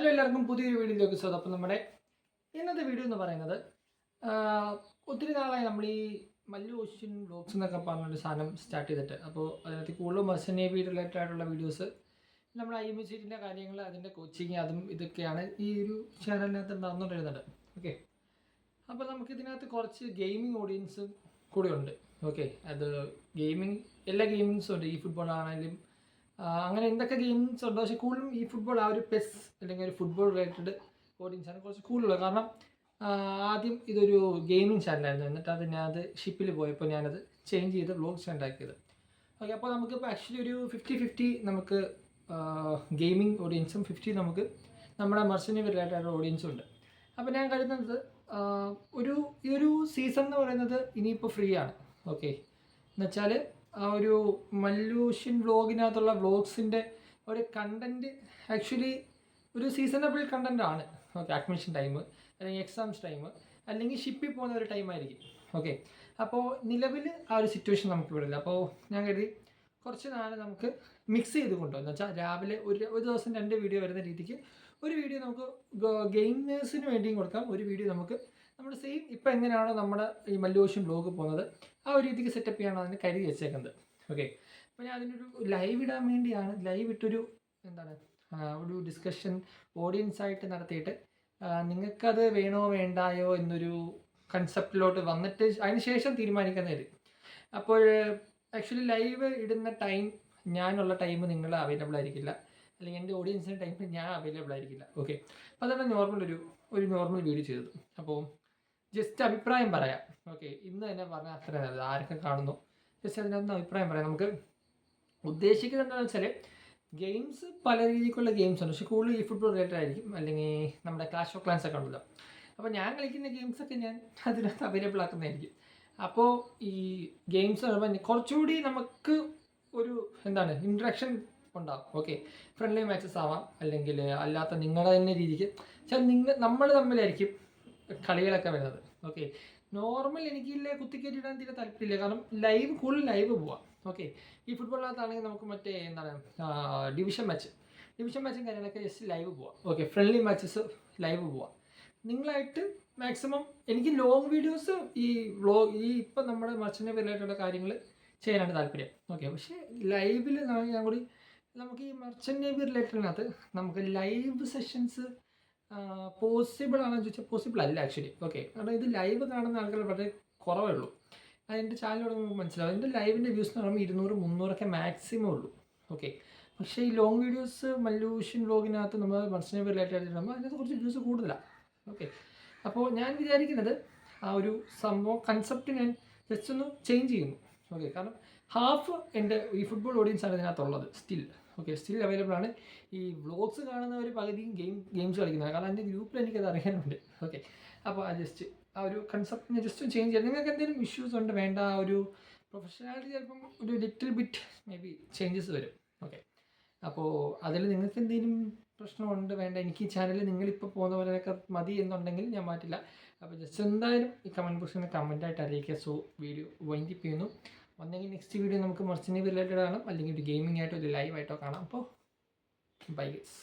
Hello എല്ലാവർക്കും പുതിയൊരു വീഡിയോയിലേക്ക് സ്വാഗതം. അപ്പോൾ നമ്മുടെ ഇന്നത്തെ വീഡിയോ എന്ന് പറയുന്നത് ഒത്തിരി നാളായി നമ്മൾ ഈ മല്ലു ഓഷ്യൻ വ്ലോഗ്സ് എന്നൊക്കെ പറഞ്ഞൊരു സാധനം സ്റ്റാർട്ട് ചെയ്തിട്ട്. അപ്പോൾ അതിനകത്ത് കൂടുതലും മർച്ചൻ്റ് നേവി റിലേറ്റഡ് ആയിട്ടുള്ള വീഡിയോസ്, നമ്മുടെ IMA സീറ്റിൻ്റെ കാര്യങ്ങൾ, അതിൻ്റെ കോച്ചിങ്, അതും ഇതൊക്കെയാണ് ഈ ഒരു ചാനലിനകത്ത് നടന്നുകൊണ്ടിരുന്നത്. ഓക്കെ, അപ്പോൾ നമുക്കിതിനകത്ത് കുറച്ച് ഗെയിമിംഗ് ഓഡിയൻസും കൂടെ ഉണ്ട്. ഓക്കെ, അത് ഗെയിമിംഗ്, എല്ലാ ഗെയിമിങ്സും ഉണ്ട്. ഈ ഫുട്ബോൾ ആണെങ്കിലും അങ്ങനെ എന്തൊക്കെ ഗെയിംസ് ഉണ്ടോ, പക്ഷേ കൂടുതലും ഈ ഫുട്ബോൾ ആ ഒരു പെസ് അല്ലെങ്കിൽ ഒരു ഫുട്ബോൾ റിലേറ്റഡ് ഓഡിയൻസാണ് കുറച്ച് കൂടുതലുള്ളത്. കാരണം ആദ്യം ഇതൊരു ഗെയിമിംഗ് ചാനലായിരുന്നു, എന്നിട്ട് അത് ഷിപ്പിൽ പോയപ്പോൾ ഞാനത് ചേഞ്ച് ചെയ്ത് വ്ലോഗ്സ് ഉണ്ടാക്കിയത്. ഓക്കെ, അപ്പോൾ നമുക്കിപ്പോൾ ആക്ച്വലി ഒരു 50-50 നമുക്ക് ഗെയിമിംഗ് ഓഡിയൻസും 50 നമുക്ക് നമ്മുടെ മർച്ചൻ്റ് റിലേറ്റഡ് ഓഡിയൻസും ഉണ്ട്. അപ്പോൾ ഞാൻ കരുതുന്നത് ഈ ഒരു സീസൺ എന്ന് പറയുന്നത് ഇനിയിപ്പോൾ ഫ്രീ ആണ്. ഓക്കെ, എന്നുവെച്ചാൽ ആ ഒരു മല്ലൂഷ്യൻ വ്ലോഗിനകത്തുള്ള വ്ലോഗ്സിൻ്റെ ഒരു കണ്ടൻറ്റ് ആക്ച്വലി ഒരു സീസണബിൾ കണ്ടൻ്റ് ആണ്. ഓക്കെ, അഡ്മിഷൻ ടൈം അല്ലെങ്കിൽ എക്സാംസ് ടൈം അല്ലെങ്കിൽ ഷിപ്പിൽ പോകുന്ന ഒരു ടൈമായിരിക്കും. ഓക്കെ, അപ്പോൾ നിലവിൽ ആ ഒരു സിറ്റുവേഷൻ നമുക്ക് ഇവിടെ ഇല്ല. അപ്പോൾ ഞാൻ കരുതി കുറച്ച് നാൾ നമുക്ക് മിക്സ് ചെയ്ത് കൊണ്ടുപോകും. എന്ന് വെച്ചാൽ രാവിലെ ഒരു ദിവസം 2 വീഡിയോ വരുന്ന രീതിക്ക് ഒരു വീഡിയോ നമുക്ക് ഗെയിമേഴ്സിന് വേണ്ടിയും കൊടുക്കാം, ഒരു വീഡിയോ നമുക്ക് നമ്മുടെ സെയിം ഇപ്പം എങ്ങനെയാണോ നമ്മുടെ ഈ മല്ലൂഷ്യൻ വ്ലോഗ് പോകുന്നത് ആ ഒരു രീതിക്ക് സെറ്റപ്പ് ചെയ്യാണ് അതിന് കരുതി വെച്ചേക്കുന്നത്. ഓക്കെ, അപ്പോൾ ഞാൻ അതിനൊരു ലൈവ് ഇടാൻ വേണ്ടിയാണ് ലൈവ് ഇട്ടൊരു ഒരു ഡിസ്കഷൻ ഓഡിയൻസായിട്ട് നടത്തിയിട്ട് നിങ്ങൾക്കത് വേണോ വേണ്ടായോ എന്നൊരു കൺസെപ്റ്റിലോട്ട് വന്നിട്ട് അതിന് ശേഷം തീരുമാനിക്കുന്നത്. അപ്പോൾ ആക്ച്വലി ലൈവ് ഇടുന്ന ടൈം, ഞാനുള്ള ടൈം നിങ്ങൾ അവൈലബിൾ ആയിരിക്കില്ല, അല്ലെങ്കിൽ എൻ്റെ ഓഡിയൻസിൻ്റെ ടൈമിൽ ഞാൻ അവൈലബിൾ ആയിരിക്കില്ല. ഓക്കെ, അപ്പോൾ അതാണ് ഒരു നോർമൽ വീഡിയോ ചെയ്തത്. അപ്പോൾ ജസ്റ്റ് അഭിപ്രായം പറയാം. ഓക്കെ, ഇന്ന് തന്നെ പറഞ്ഞാൽ അത്ര നല്ലത്. ആരൊക്കെ കാണുന്നു ജസ്റ്റ് അതിനകത്ത് അഭിപ്രായം പറയാം. നമുക്ക് ഉദ്ദേശിക്കുന്നത് എന്താണെന്ന് വെച്ചാൽ ഗെയിംസ് പല രീതിക്കുള്ള ഗെയിംസ് ഉണ്ട്, പക്ഷേ കൂടുതൽ ഈ ഫുട്ബോൾ റിലേറ്റഡ് ആയിരിക്കും, അല്ലെങ്കിൽ നമ്മുടെ ക്ലാഷ് ഓഫ് ക്ലാൻസ് ഒക്കെ ഉണ്ടല്ലോ. അപ്പോൾ ഞാൻ കളിക്കുന്ന ഗെയിംസൊക്കെ ഞാൻ അതിനകത്ത് അവൈലബിൾ ആക്കുന്നതായിരിക്കും. അപ്പോൾ ഈ ഗെയിംസ് പറയുമ്പോൾ കുറച്ചുകൂടി നമുക്ക് ഒരു ഇൻട്രാക്ഷൻ ഉണ്ടാവും. ഓക്കെ, ഫ്രണ്ട്ലി മാച്ചസ് ആവാം, അല്ലെങ്കിൽ അല്ലാത്ത നിങ്ങളുടെ തന്നെ രീതിക്ക് നമ്മൾ തമ്മിലായിരിക്കും കളികളൊക്കെ വരുന്നത്. ഓക്കെ, നോർമൽ എനിക്കില്ലേ കുത്തിക്കയറ്റിടാൻ തീരെ താല്പര്യമില്ല, കാരണം കൂടുതൽ ലൈവ് പോവാം. ഓക്കെ, ഈ ഫുട്ബോളിനകത്താണെങ്കിൽ നമുക്ക് മറ്റേ ഡിവിഷൻ മാച്ചും കാര്യങ്ങളൊക്കെ ജസ്റ്റ് ലൈവ് പോവാം. ഓക്കെ, ഫ്രണ്ട്ലി മാച്ചസ് ലൈവ് പോവാം. നിങ്ങളായിട്ട് മാക്സിമം എനിക്ക് ലോങ് വീഡിയോസ് ഈ ഇപ്പം നമ്മുടെ മർച്ചൻ്റ് റിലേറ്റഡ് കാര്യങ്ങൾ ചെയ്യാനാണ് താല്പര്യം. ഓക്കെ, പക്ഷേ ലൈവിൽ ഞാൻ കൂടി നമുക്ക് ഈ മർച്ചൻ്റ് നേവി റിലേറ്റഡിനകത്ത് നമുക്ക് ലൈവ് സെഷൻസ് പോസിബിൾ ആണെന്ന് ചോദിച്ചാൽ പോസിബിൾ അല്ല ആക്ച്വലി. ഓക്കെ, കാരണം ഇത് ലൈവ് കാണുന്ന ആൾക്കാർ വളരെ കുറവേ ഉള്ളൂ. അതിൻ്റെ ചാനലോട് നമുക്ക് മനസ്സിലാവും. എൻ്റെ ലൈവിൻ്റെ വ്യൂസ് എന്ന് പറയുമ്പോൾ 200-300 മാക്സിമം ഉള്ളൂ. ഓക്കെ, പക്ഷേ ഈ ലോങ് വീഡിയോസ് മല്ലൂഷ്യൻ വ്ലോഗിനകത്ത് നമ്മൾ മർച്ചൻ്റ് നേവി റിലേറ്റഡ് ആകുമ്പോൾ അതിനകത്ത് കുറച്ച് വ്യൂസ് കൂടുതലാണ്. ഓക്കെ, അപ്പോൾ ഞാൻ വിചാരിക്കുന്നത് ആ ഒരു സംഭവം കൺസെപ്റ്റ് ഞാൻ ജസ്റ്റ് ഒന്ന് ചേഞ്ച് ചെയ്യുന്നു. ഓക്കെ, കാരണം ഹാഫ് എൻ്റെ ഈ ഫുട്ബോൾ ഓഡിയൻസാണ് ഇതിനകത്തുള്ളത് സ്റ്റിൽ. ഓക്കെ, സ്റ്റിൽ അവൈലബിൾ ആണ്. ഈ വ്ലോഗ്സ് കാണുന്നവർ പകുതിയും ഗെയിംസ് കളിക്കുന്നത്, കാരണം എൻ്റെ ഗ്രൂപ്പിൽ എനിക്കത് അറിയാനുണ്ട്. ഓക്കെ, അപ്പോൾ ജസ്റ്റ് ആ ഒരു കൺസെപ്റ്റിനെ ജസ്റ്റ് ചേഞ്ച് ചെയ്യാം. നിങ്ങൾക്ക് എന്തെങ്കിലും ഇഷ്യൂസ് ഉണ്ട്, വേണ്ട ആ ഒരു പ്രൊഫഷണാലിറ്റി ചിലപ്പം ഒരു little bit may be changes വരും. ഓക്കെ, അപ്പോൾ അതിൽ നിങ്ങൾക്ക് എന്തെങ്കിലും പ്രശ്നമുണ്ട്, വേണ്ട എനിക്ക് ഈ ചാനൽ നിങ്ങളിപ്പോൾ പോകുന്ന പോലെയൊക്കെ മതി എന്നുണ്ടെങ്കിൽ ഞാൻ മാറ്റില്ല. അപ്പോൾ ജസ്റ്റ് എന്തായാലും ഈ കമൻറ്റ് ബോക്സിൽ കമൻറ്റായിട്ട് അറിയിക്കുക. സോ വീഡിയോ വൈൻഡപ്പ് ചെയ്യുന്നു. ഒന്നെങ്കിൽ നെക്സ്റ്റ് വീഡിയോ നമുക്ക് മർച്ചൻ്റ് നേവി റിലേറ്റഡ് കാണാം, അല്ലെങ്കിൽ ഒരു ഗെയിമിംഗ് ആയിട്ടോ ഒരു ലൈവ് ആയിട്ടോ കാണാം. അപ്പോൾ ബൈ ഗൈസ്.